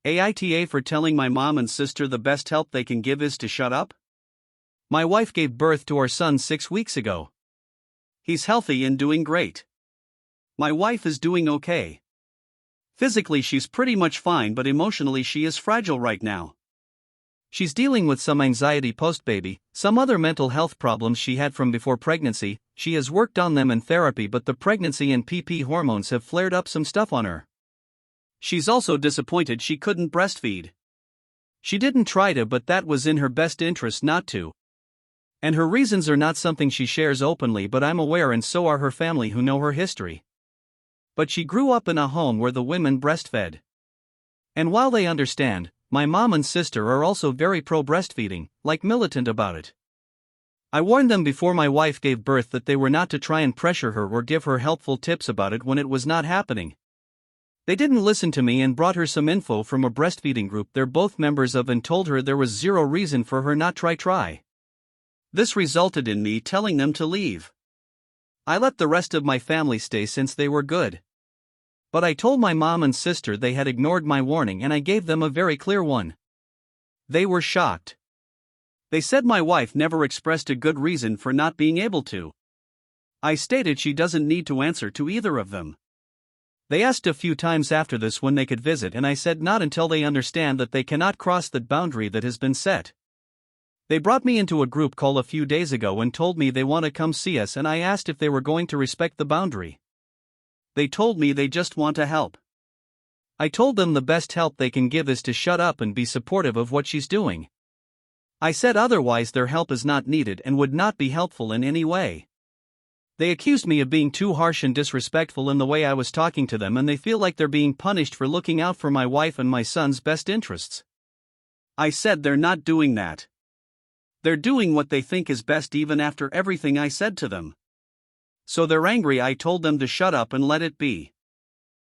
AITA for telling my mom and sister the best help they can give is to shut up? My wife gave birth to our son 6 weeks ago. He's healthy and doing great. My wife is doing okay. Physically she's pretty much fine, but emotionally she is fragile right now. She's dealing with some anxiety post-baby, some other mental health problems she had from before pregnancy. She has worked on them in therapy, but the pregnancy and PP hormones have flared up some stuff on her. She's also disappointed she couldn't breastfeed. She didn't try to, but that was in her best interest not to. And her reasons are not something she shares openly, but I'm aware, and so are her family who know her history. But she grew up in a home where the women breastfed. And while they understand, my mom and sister are also very pro-breastfeeding, like militant about it. I warned them before my wife gave birth that they were not to try and pressure her or give her helpful tips about it when it was not happening. They didn't listen to me and brought her some info from a breastfeeding group they're both members of and told her there was zero reason for her not try. This resulted in me telling them to leave. I let the rest of my family stay since they were good. But I told my mom and sister they had ignored my warning, and I gave them a very clear one. They were shocked. They said my wife never expressed a good reason for not being able to. I stated she doesn't need to answer to either of them. They asked a few times after this when they could visit, and I said not until they understand that they cannot cross that boundary that has been set. They brought me into a group call a few days ago and told me they want to come see us, and I asked if they were going to respect the boundary. They told me they just want to help. I told them the best help they can give is to shut up and be supportive of what she's doing. I said otherwise their help is not needed and would not be helpful in any way. They accused me of being too harsh and disrespectful in the way I was talking to them, and they feel like they're being punished for looking out for my wife and my son's best interests. I said they're not doing that. They're doing what they think is best even after everything I said to them. So they're angry. I told them to shut up and let it be.